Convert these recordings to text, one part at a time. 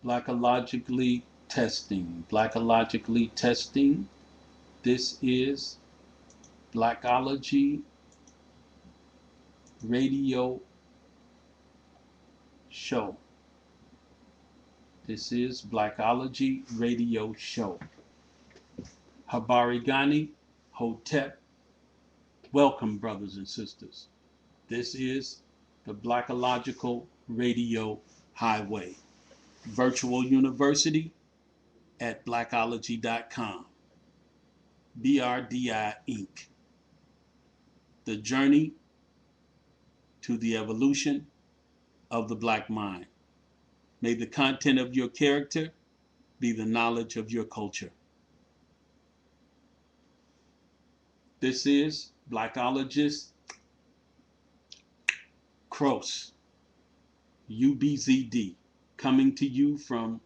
Blackologically testing. Blackologically testing. This is Blacology radio show. This is Blacology radio show. Habari Gani, Hotep. Welcome, brothers and sisters. This is the Blackological Radio Highway. Virtual University at blackology.com. BRDI Inc. The journey to the evolution of the black mind. May the content of your character be the knowledge of your culture. This is Blackologist Cross, UBZD, coming to you from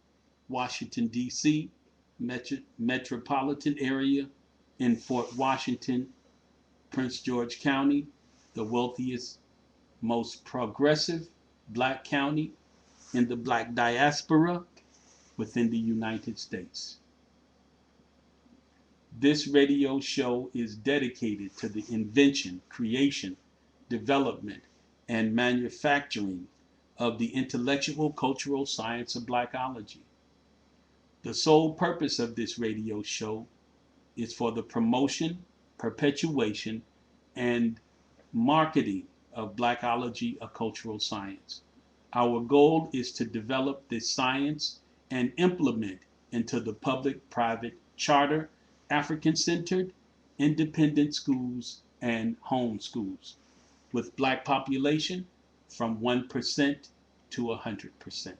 Washington, D.C., metropolitan area in Fort Washington, Prince George County, the wealthiest, most progressive black county in the black diaspora within the United States. This radio show is dedicated to the invention, creation, development, and manufacturing of the intellectual cultural science of blackology. The sole purpose of this radio show is for the promotion, perpetuation, and marketing of blackology, a cultural science. Our goal is to develop this science and implement into the public-private charter, African-centered, independent schools, and home schools, with black population from 1% to 100%.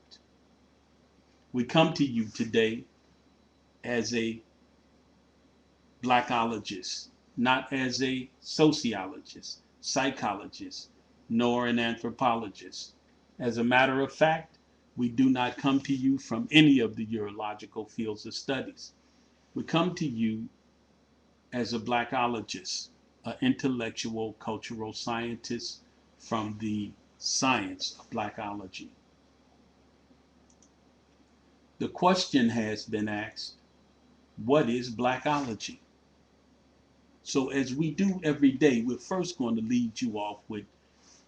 We come to you today as a blackologist, not as a sociologist, psychologist, nor an anthropologist. As a matter of fact, we do not come to you from any of the urological fields of studies. We come to you as a blackologist, an intellectual cultural scientist from the science of blackology. The question has been asked, what is blackology? So as we do every day, we're first going to lead you off with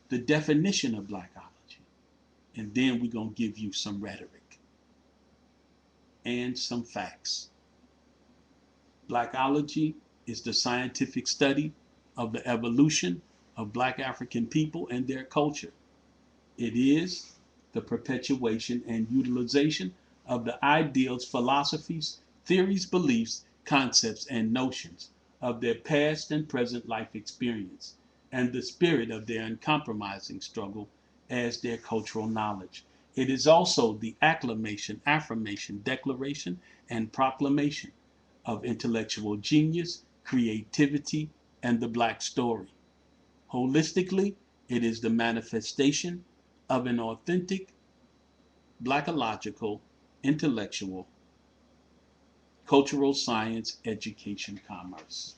the definition of blackology. And then we're going to give you some rhetoric and some facts. Blackology is the scientific study of the evolution of black African people and their culture. It is the perpetuation and utilization of the ideals, philosophies, theories, beliefs, concepts, and notions of their past and present life experience, and the spirit of their uncompromising struggle as their cultural knowledge. It is also the acclamation, affirmation, declaration, and proclamation of intellectual genius, creativity, and the black story. Holistically, it is the manifestation of an authentic, blackological, intellectual, cultural science, education, commerce.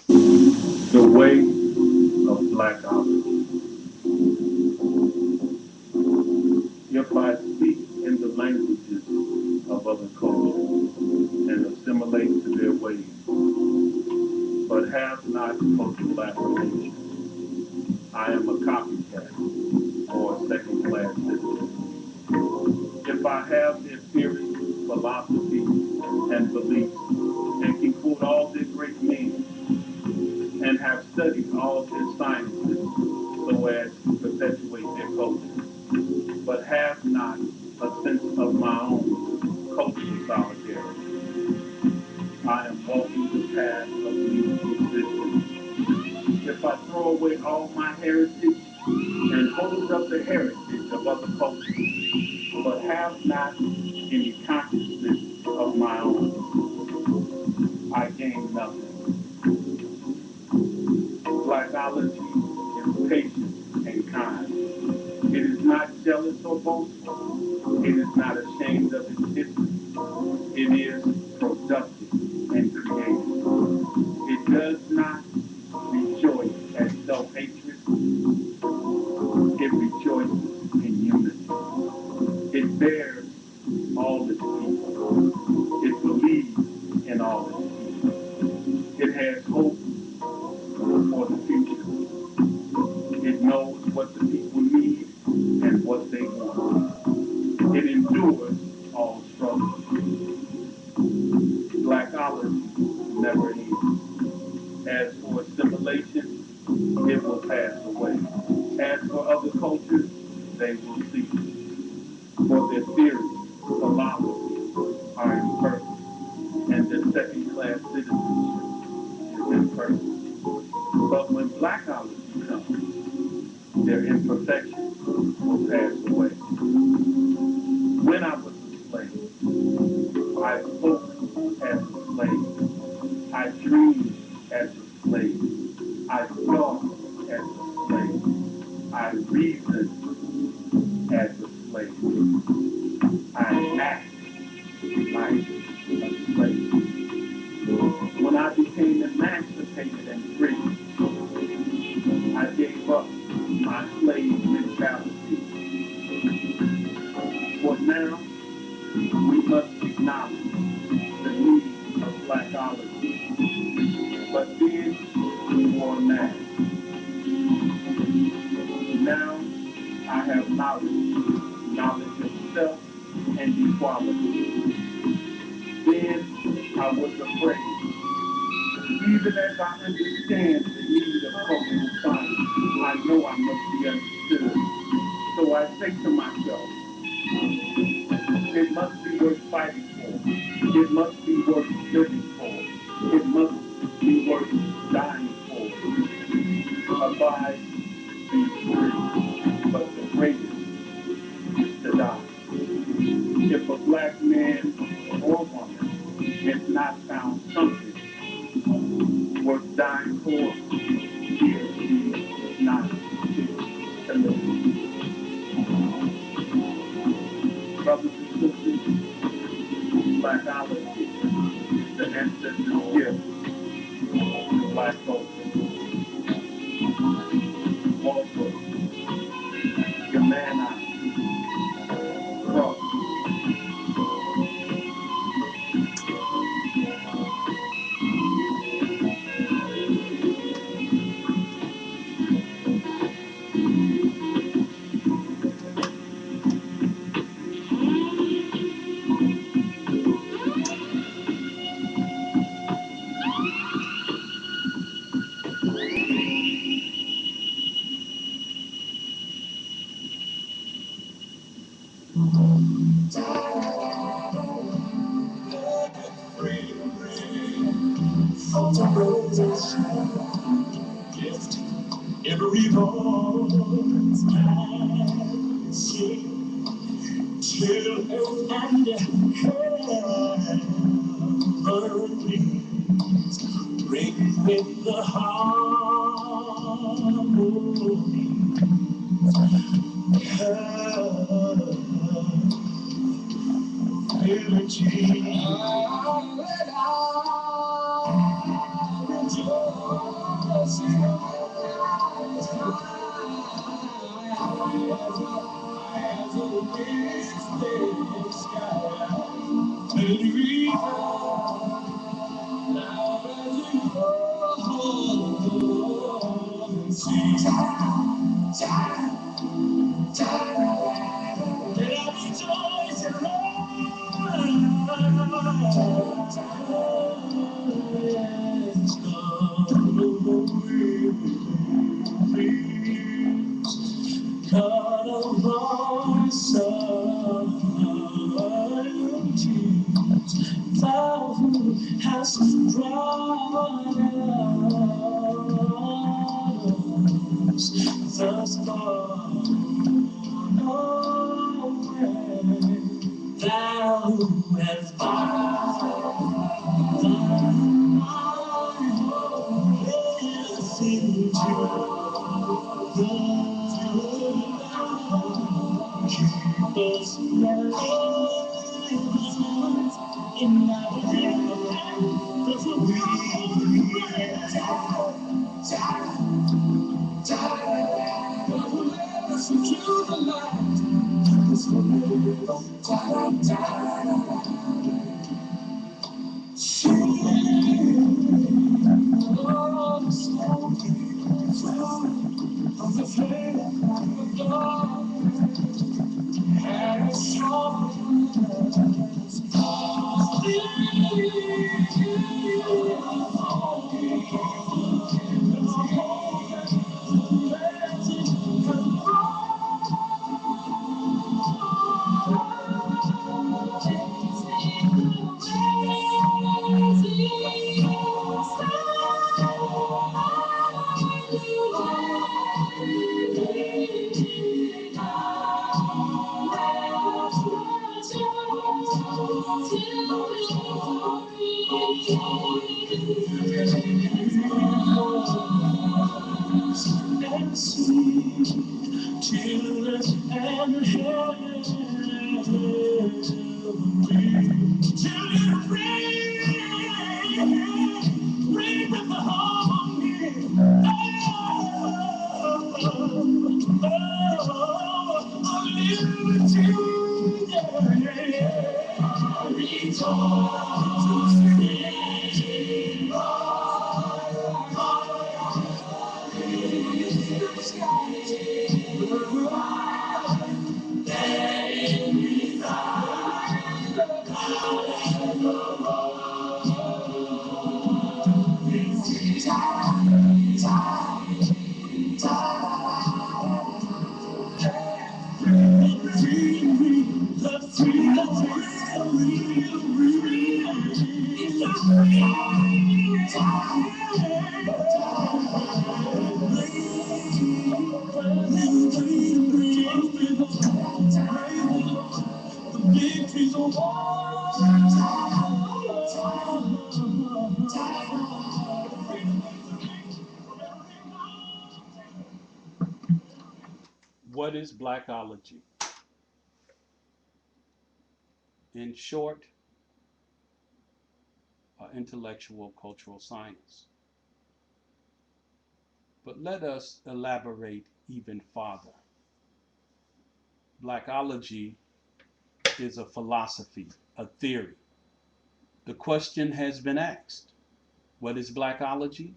The way of blackology. If I speak in the languages of other cultures and assimilate to their ways, but have not cultural affirmation, I am a copycat or a second-class citizen. If I have their theories, philosophy, and beliefs, and can quote all their great men, and have studied all their sciences so as to perpetuate their culture, but have not a sense of my own cultural solidarity, I am walking the path of least resistance. If I throw away all my heritage and hold up the heritage of other cultures, but have not any consciousness of my own, I gain nothing. Blackology is patient and kind. It is not jealous or boastful. It is not ashamed of its history. It is productive and creative. It does not rejoice at self-hatred. It It rejoices in unity. It bears all its people. It believes in all its people. It has hope for the future. It knows what the people need and what they want. It endures all struggles. Blacology never ends. As for assimilation, it will pass away. As for other cultures, they will cease. For their theories, philosophies are imperfect, and their second-class citizenship is imperfect. But when blackology comes, their imperfections will pass away. When I was a slave, I spoke as a slave. I dreamed as a slave. I thought as a slave. I reasoned as a slave. I act like a slave. When I became emancipated and free, I gave up my slave mentality. For now, we must acknowledge the need of blackology. But then we wore masks. Now I have knowledge of self and equality. Then I was afraid. Even as I understand the need of cultural science, I know I must be understood. So I say to myself, it must be worth fighting for. It must be worth living for. It must be worth dying for. Abide, be free. But the greatest is to die. If a black man or woman has not found something worth dying for, he or she is not fit to live. Brothers and sisters, blackology is the ancestral gift to black culture. Also, Yamana, Cross. Every voice I sing till earth and heaven please bring with the harmony elegy. God of all sovereignty, thou who hast brought us thus far away, thou who hast brought us into the keep us in our hands, listen to the light. It's for me. Oh, the smoke of the flame of the dawn and it's strong. And sweet children and heaven. Children, ring with the harmony. What is Blacology? In short, intellectual cultural science. But let us elaborate even farther. Blacology is a philosophy, a theory. The question has been asked, what is Blacology?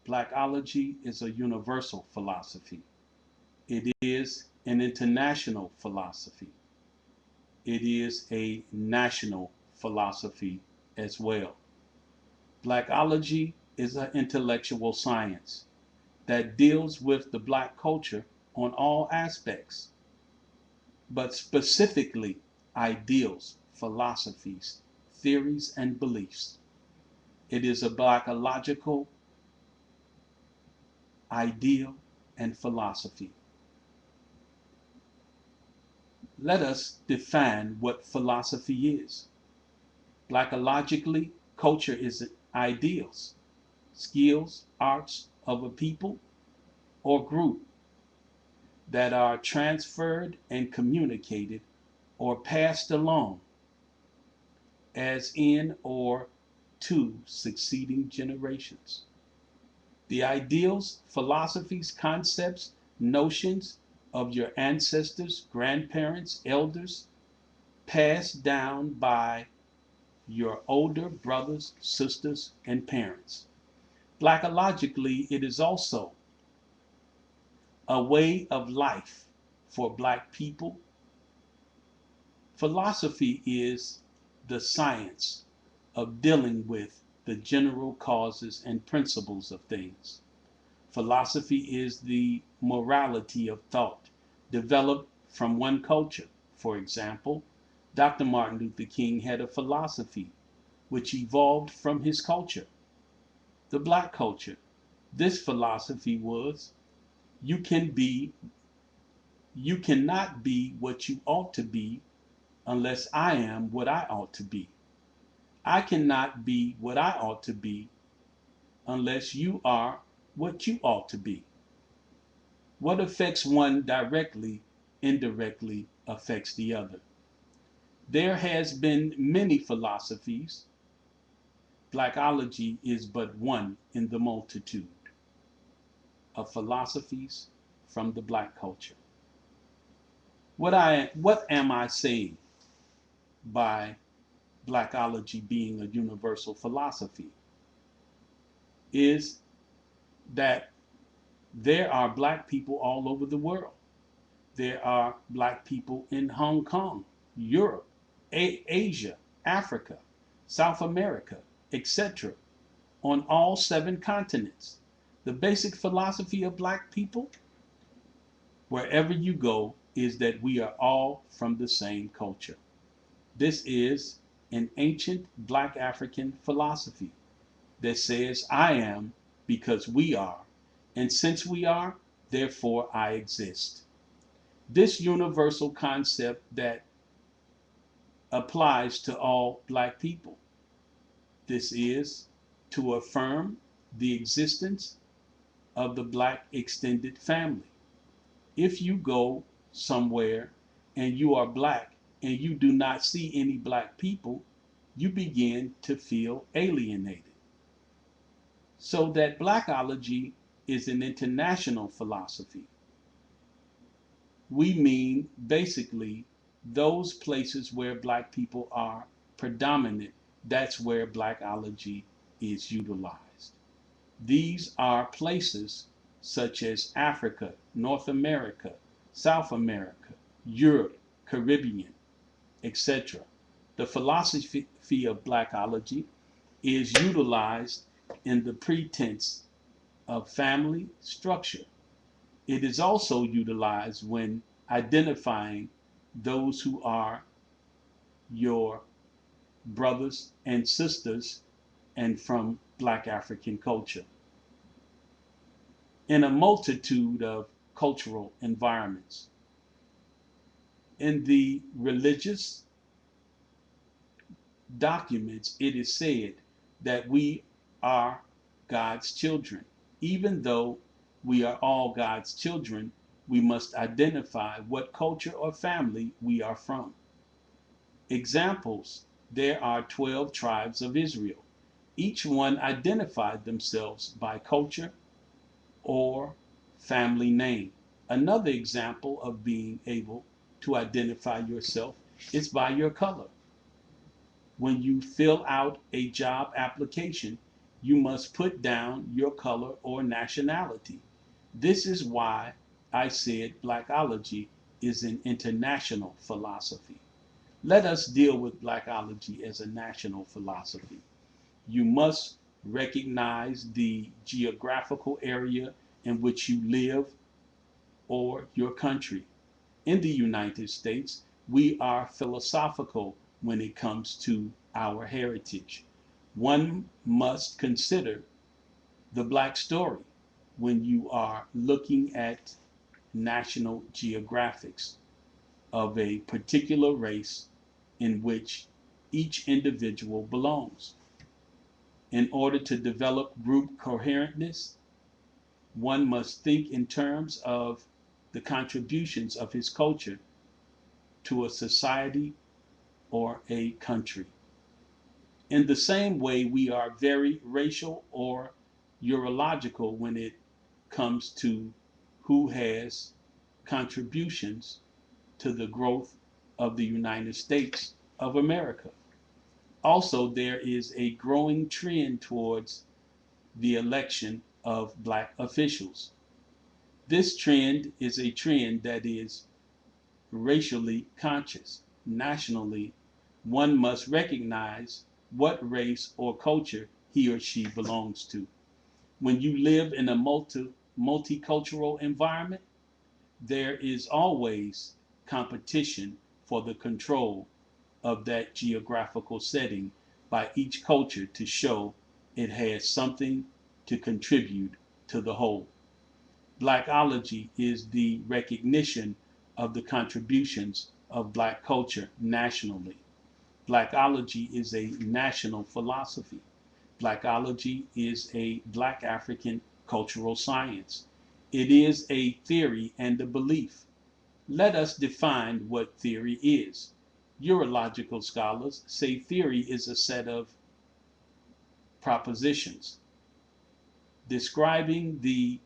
Blacology is a universal philosophy. It is an international philosophy. It is a national philosophy as well. Blacology is an intellectual science that deals with the Black culture on all aspects, but specifically ideals, philosophies, theories, and beliefs. It is a Blacological ideal and philosophy. Let us define what philosophy is. Blackologically, culture is ideals, skills, arts of a people or group that are transferred and communicated or passed along as in or to succeeding generations. The ideals, philosophies, concepts, notions of your ancestors, grandparents, elders, passed down by your older brothers, sisters, and parents. Blackologically, it is also a way of life for Black people. Philosophy is the science of dealing with the general causes and principles of things. Philosophy is the morality of thought developed from one culture. For example, Dr. Martin Luther King had a philosophy which evolved from his culture, the Black culture. This philosophy was you can be you cannot be what you ought to be unless I am what I ought to be. I cannot be what I ought to be unless you are what you ought to be. What affects one directly, indirectly affects the other. There has been many philosophies. Blackology is but one in the multitude of philosophies from the Black culture. What am I saying by Blacology being a universal philosophy? Is that there are black people all over the world. There are black people in Hong Kong, Europe, Asia, Africa, South America, etc., on all 7 continents. The basic philosophy of black people, wherever you go, is that we are all from the same culture. This is an ancient black African philosophy that says, I am because we are, and since we are, therefore I exist. This universal concept that applies to all black people. This is to affirm the existence of the black extended family. If you go somewhere and you are black and you do not see any black people, you begin to feel alienated. So that blackology is an international philosophy. We mean basically those places where black people are predominant. That's where blackology is utilized. These are places such as Africa, North America, South America, Europe, Caribbean, etc. The philosophy of blackology is utilized in the pretense of family structure. It is also utilized when identifying those who are your brothers and sisters and from black African culture. In a multitude of cultural environments. In the religious documents, it is said that we are God's children. Even though we are all God's children, we must identify what culture or family we are from. Examples: there are 12 tribes of Israel. Each one identified themselves by culture or family name. Another example of being able to identify yourself is by your color. When you fill out a job application, you must put down your color or nationality. This is why I said Blackology is an international philosophy. Let us deal with Blackology as a national philosophy. You must recognize the geographical area in which you live or your country. In the United States, we are philosophical when it comes to our heritage. One must consider the black story when you are looking at national geographics of a particular race in which each individual belongs. In order to develop group coherentness, one must think in terms of the contributions of his culture to a society or a country. In the same way, we are very racial or urological when it comes to who has contributions to the growth of the United States of America. Also, there is a growing trend towards the election of black officials. This trend is a trend that is racially conscious. Nationally, one must recognize what race or culture he or she belongs to. When you live in a multicultural environment, there is always competition for the control of that geographical setting by each culture to show it has something to contribute to the whole. Blackology is the recognition of the contributions of black culture nationally. Blackology is a national philosophy. Blackology is a black African cultural science. It is a theory and a belief. Let us define what theory is. Urological scholars say theory is a set of propositions describing the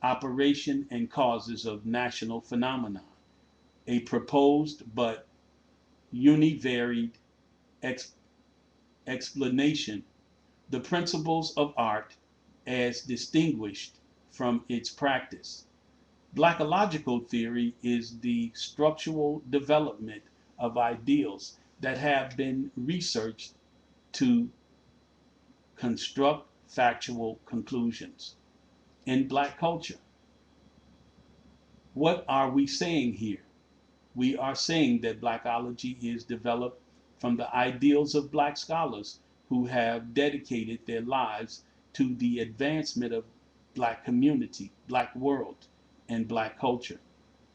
operation and causes of national phenomena. a proposed but univariate ex- explanation, the principles of art as distinguished from its practice. Blacological theory is the structural development of ideals that have been researched to construct factual conclusions. In Black culture, what are we saying here? We are saying that Blackology is developed from the ideals of Black scholars who have dedicated their lives to the advancement of Black community, Black world, and Black culture.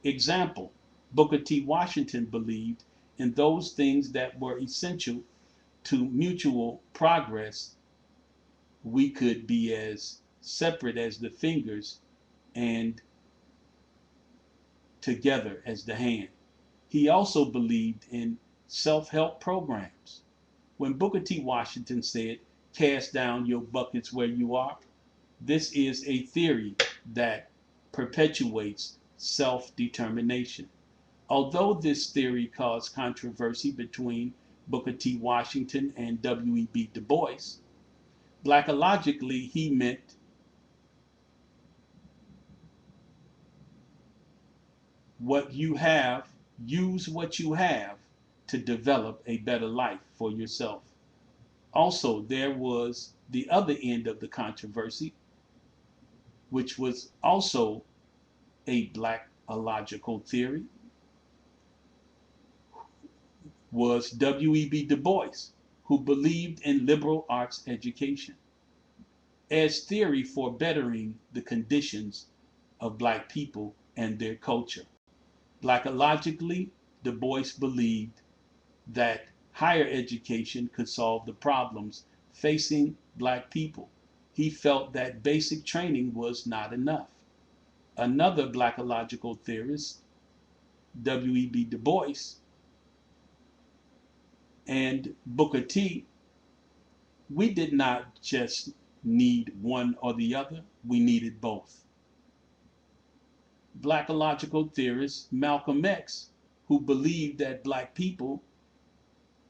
Example, Booker T. Washington believed in those things that were essential to mutual progress. We could be as separate as the fingers and together as the hand. He also believed in self-help programs. When Booker T. Washington said, cast down your buckets where you are, this is a theory that perpetuates self-determination. Although this theory caused controversy between Booker T. Washington and W.E.B. Du Bois, blackologically he meant what you have, use what you have to develop a better life for yourself. Also, there was the other end of the controversy, which was also a blackological theory, was W.E.B. Du Bois, who believed in liberal arts education as theory for bettering the conditions of Black people and their culture. Blackologically, Du Bois believed that higher education could solve the problems facing Black people. He felt that basic training was not enough. Another blackological theorist, W.E.B. Du Bois, and Booker T, we did not just need one or the other, we needed both. Blackological theorist Malcolm X, who believed that Black people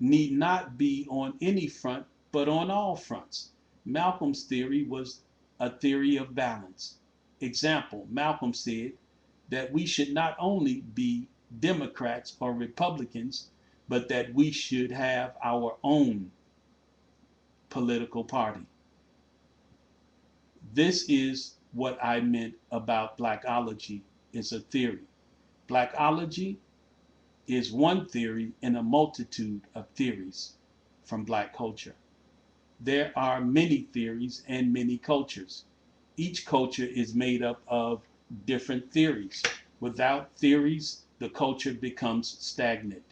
need not be on any front, but on all fronts. Malcolm's theory was a theory of balance. Example, Malcolm said that we should not only be Democrats or Republicans, but that we should have our own political party. This is what I meant about Blackology is a theory. Blackology is one theory in a multitude of theories from Black culture. There are many theories and many cultures. Each culture is made up of different theories. Without theories, the culture becomes stagnant.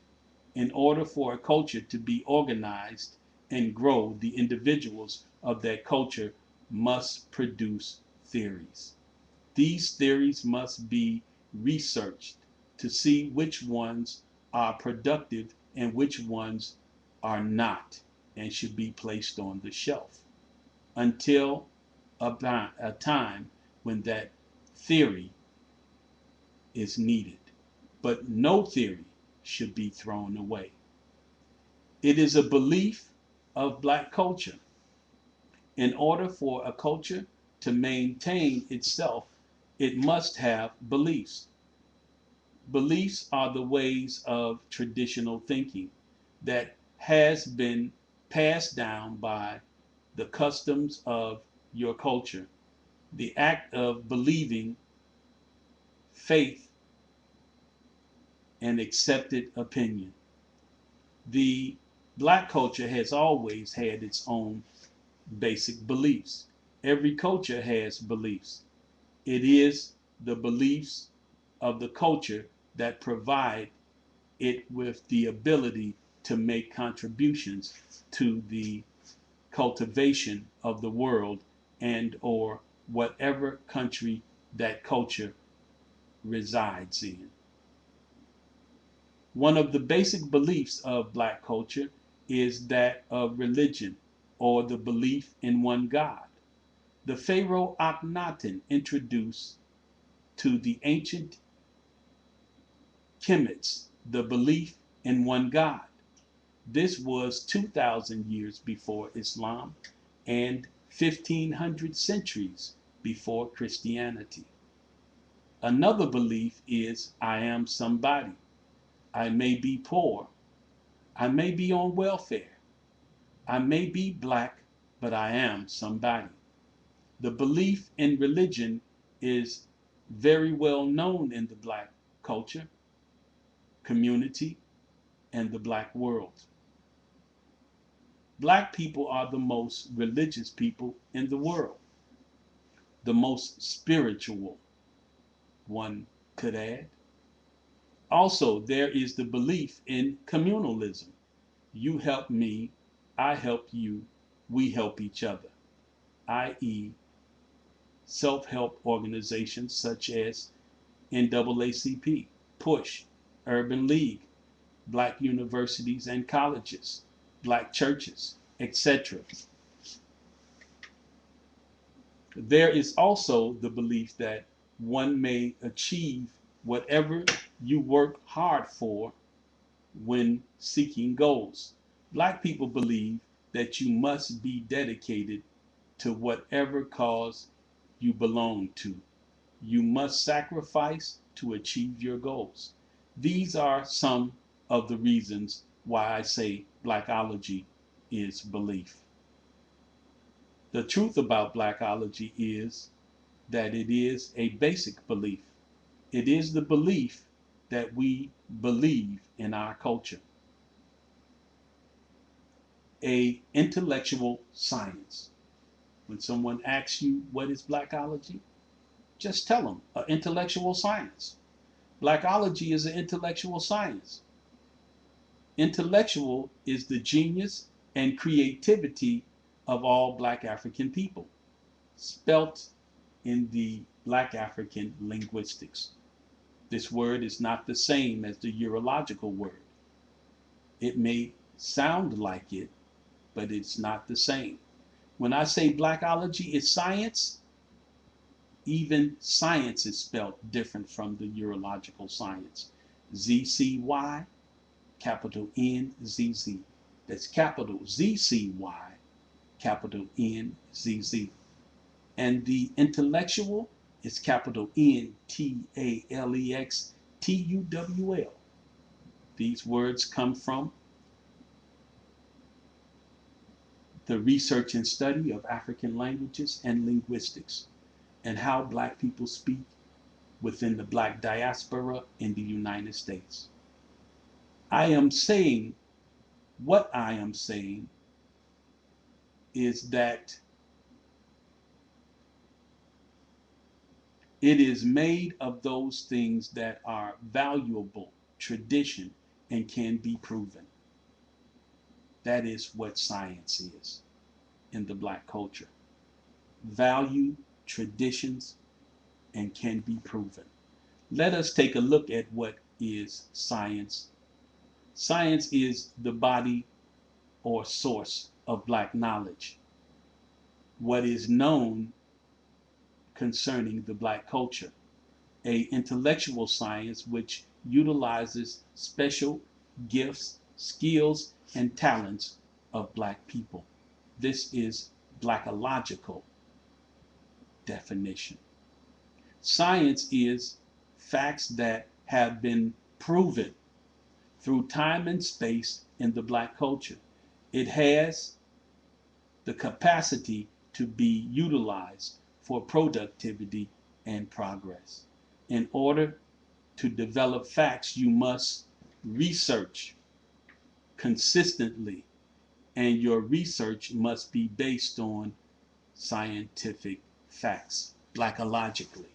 In order for a culture to be organized and grow, the individuals of that culture must produce theories. These theories must be researched to see which ones are productive and which ones are not and should be placed on the shelf until a time when that theory is needed. But no theory should be thrown away. It is a belief of Black culture. In order for a culture to maintain itself, it must have beliefs. Beliefs are the ways of traditional thinking that has been passed down by the customs of your culture. The act of believing, faith, and accepted opinion. The Black culture has always had its own basic beliefs. Every culture has beliefs. It is the beliefs of the culture that provide it with the ability to make contributions to the cultivation of the world and or whatever country that culture resides in. One of the basic beliefs of Black culture is that of religion or the belief in one God. The Pharaoh Akhenaten introduced to the ancient Kemet's, the belief in one God. This was 2,000 years before Islam and 1,500 centuries before Christianity. Another belief is I am somebody. I may be poor. I may be on welfare. I may be black, but I am somebody. The belief in religion is very well known in the black culture, community, and the black world. Black people are the most religious people in the world, the most spiritual, one could add. Also, there is the belief in communalism. You help me, I help you, we help each other, i.e., self help organizations such as NAACP, PUSH, Urban League, black universities and colleges, black churches, etc. There is also the belief that one may achieve whatever you work hard for when seeking goals. Black people believe that you must be dedicated to whatever cause you belong to. You must sacrifice to achieve your goals. These are some of the reasons why I say Blacology is belief. The truth about Blacology is that it is a basic belief. It is the belief that we believe in our culture. A intellectual science. When someone asks you what is Blacology, just tell them an intellectual science. Blackology is an intellectual science. Intellectual is the genius and creativity of all black African people, spelt in the black African linguistics. This word is not the same as the urological word. It may sound like it, but it's not the same. When I say Blackology is science, even science is spelled different from the urological science. ZCY, capital NZZ. That's capital ZCY, capital NZZ. And the intellectual is capital NTALEXTUWL. These words come from the research and study of African languages and linguistics, and how black people speak within the black diaspora in the United States. I am saying, what I am saying is that it is made of those things that are valuable, tradition, and can be proven. That is what science is in the black culture. Value, traditions, and can be proven. Let us take a look at what is science. Science is the body or source of black knowledge. What is known concerning the black culture. A intellectual science which utilizes special gifts, skills, and talents of black people. This is blackological definition. Science is facts that have been proven through time and space in the black culture. It has the capacity to be utilized for productivity and progress. In order to develop facts, you must research consistently, and your research must be based on scientific facts, blackologically.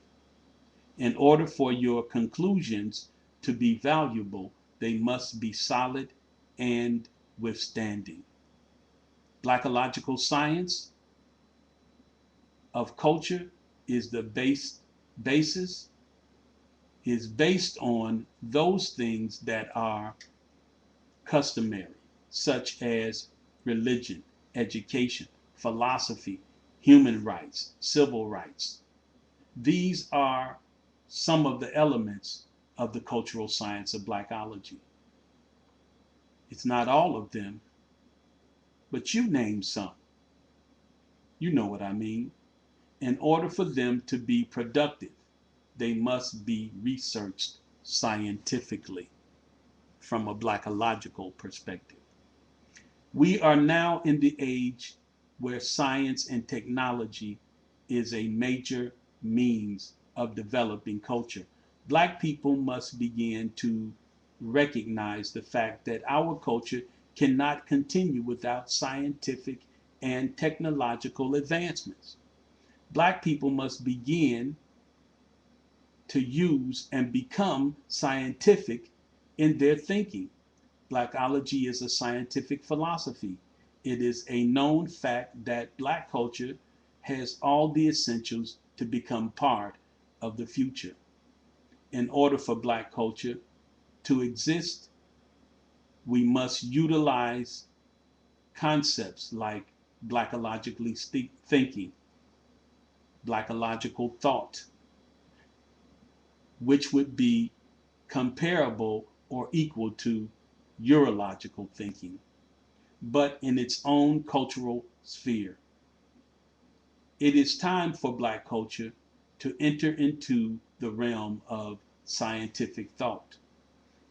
In order for your conclusions to be valuable, they must be solid and withstanding. Blackological science of culture is the basis is based on those things that are customary, such as religion, education, philosophy, human rights, civil rights. These are some of the elements of the cultural science of Blacology. It's not all of them, but you name some. You know what I mean. In order for them to be productive, they must be researched scientifically from a blackological perspective. We are now in the age where science and technology is a major means of developing culture. Black people must begin to recognize the fact that our culture cannot continue without scientific and technological advancements. Black people must begin to use and become scientific in their thinking. Blackology is a scientific philosophy. It is a known fact that black culture has all the essentials to become part of the future. In order for black culture to exist, we must utilize concepts like blackologically thinking, blackological thought, which would be comparable or equal to Eurological thinking, but in its own cultural sphere. It is time for black culture to enter into the realm of scientific thought,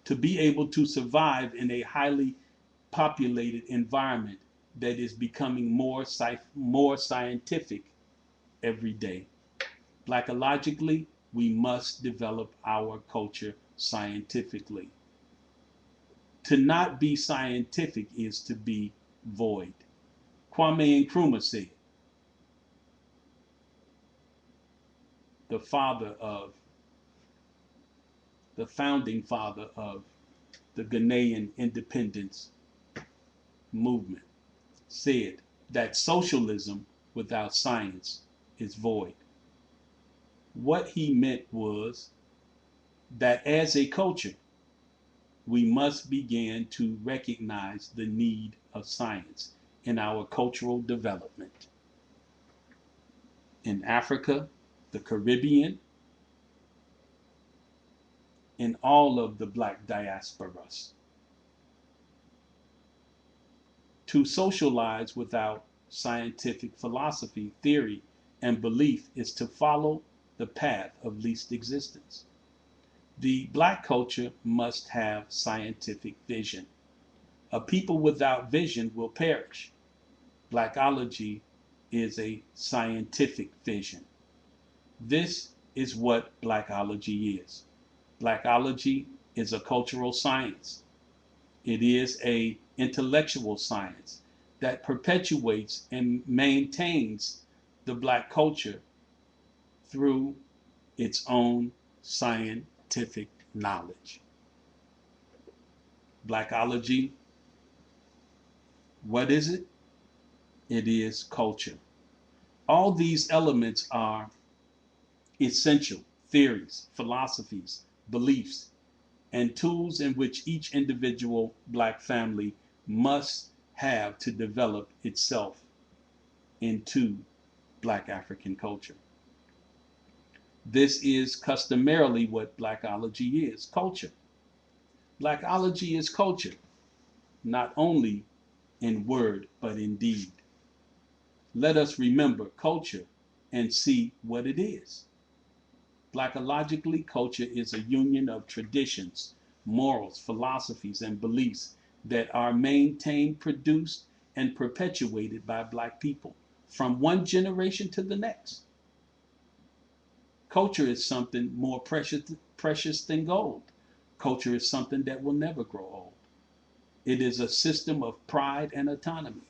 to be able to survive in a highly populated environment that is becoming more scientific every day. Blackologically, we must develop our culture scientifically. To not be scientific is to be void. Kwame Nkrumah said, the father of, the founding father of the Ghanaian independence movement, said that socialism without science is void. What he meant was that as a culture, we must begin to recognize the need of science in our cultural development. In Africa, the Caribbean, in all of the black diasporas. To socialize without scientific philosophy, theory, and belief is to follow the path of least existence. The black culture must have scientific vision. A people without vision will perish. Blackology is a scientific vision. This is what blackology is. Blackology is a cultural science. It is a intellectual science that perpetuates and maintains the black culture through its own scientific knowledge. Blackology, what is it? It is culture. All these elements are essential theories, philosophies, beliefs, and tools in which each individual black family must have to develop itself into black African culture. This is customarily what blackology is, culture. Blackology is culture, not only in word, but in deed. Let us remember culture and see what it is. Blackologically, culture is a union of traditions, morals, philosophies, and beliefs that are maintained, produced, and perpetuated by black people from one generation to the next. Culture is something more precious than gold. Culture is something that will never grow old. It is a system of pride and autonomy.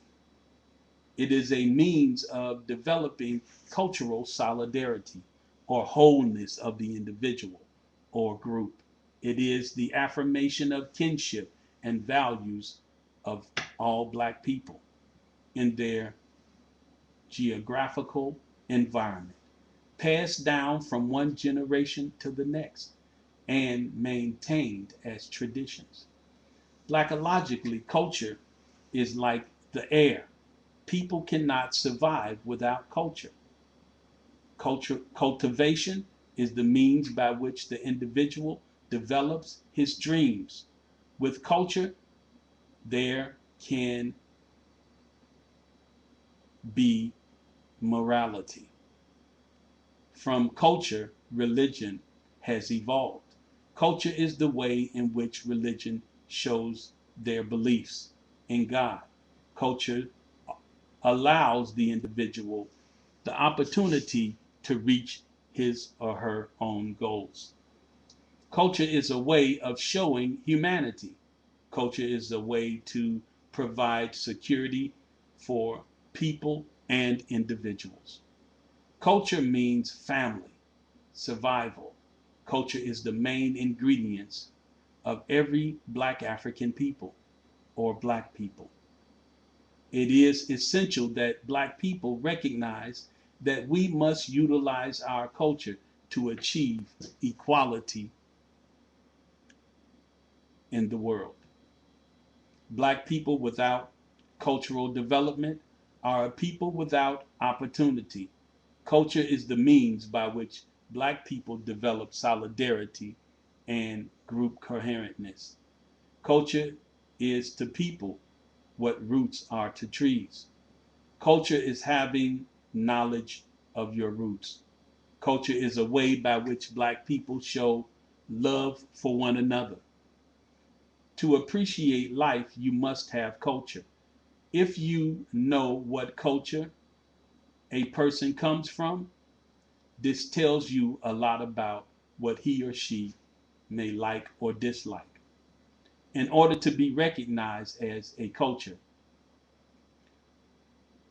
It is a means of developing cultural solidarity or wholeness of the individual or group. It is the affirmation of kinship and values of all black people in their geographical environment, passed down from one generation to the next and maintained as traditions. Blackologically, culture is like the air. People cannot survive without culture. Culture cultivation is the means by which the individual develops his dreams. With culture, there can be morality. From culture, religion has evolved. Culture is the way in which religion shows their beliefs in God. Culture allows the individual the opportunity to reach his or her own goals. Culture is a way of showing humanity. Culture is a way to provide security for people and individuals. Culture means family, survival. Culture is the main ingredients of every black African people or black people. It is essential that black people recognize that we must utilize our culture to achieve equality in the world. Black people without cultural development are a people without opportunity. Culture is the means by which black people develop solidarity and group coherentness. Culture is to people what roots are to trees. Culture is having knowledge of your roots. Culture is a way by which black people show love for one another. To appreciate life, you must have culture. If you know what culture a person comes from, this tells you a lot about what he or she may like or dislike. In order to be recognized as a culture,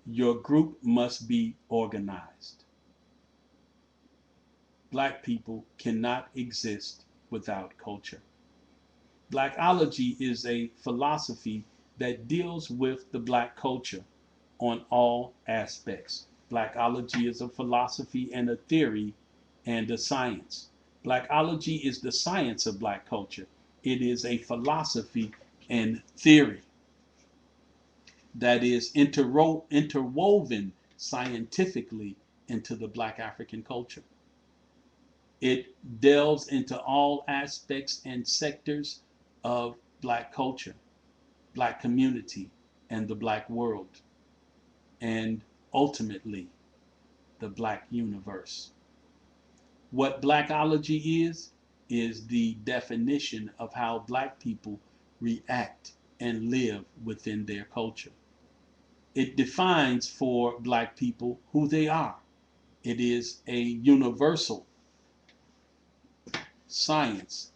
your group must be organized. Black people cannot exist without culture. Blackology is a philosophy that deals with the black culture on all aspects. Blackology is a philosophy and a theory and a science. Blackology is the science of black culture. It is a philosophy and theory that is interwoven scientifically into the black African culture. It delves into all aspects and sectors of black culture, black community, and the black world, and ultimately the black universe. What blackology is the definition of how black people react and live within their culture. It defines for black people who they are. It is a universal science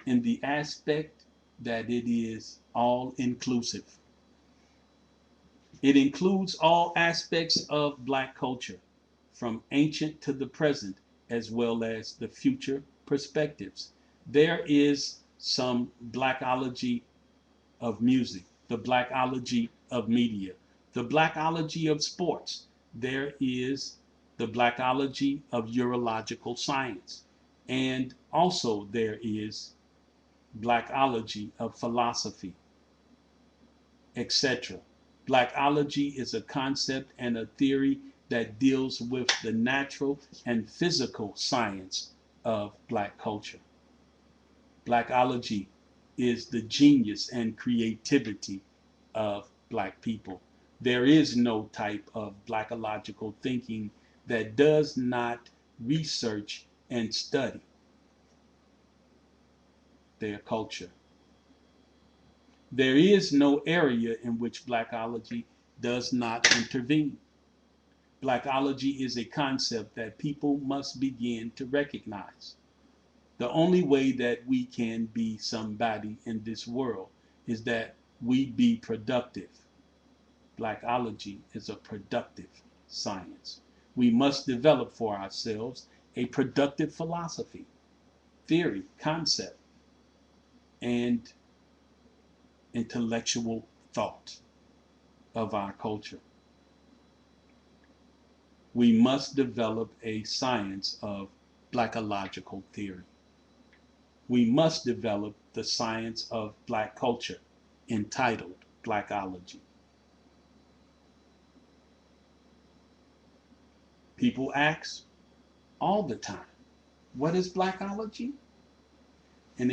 in the aspect that it is all inclusive. It includes all aspects of black culture, from ancient to the present, as well as the future perspectives. There is some blackology of music, the blackology of media, the blackology of sports. There is the blackology of urological science. And also there is blackology of philosophy, etc. Blackology is a concept and a theory that deals with the natural and physical science of black culture. Blackology is the genius and creativity of black people. There is no type of blackological thinking that does not research and study their culture. There is no area in which blackology does not intervene. Blackology is a concept that people must begin to recognize. The only way that we can be somebody in this world is that we be productive. Blackology is a productive science. We must develop for ourselves a productive philosophy, theory, concept, and intellectual thought of our culture. We must develop a science of blackological theory. We must develop the science of black culture entitled Blackology. People ask all the time, what is Blackology? and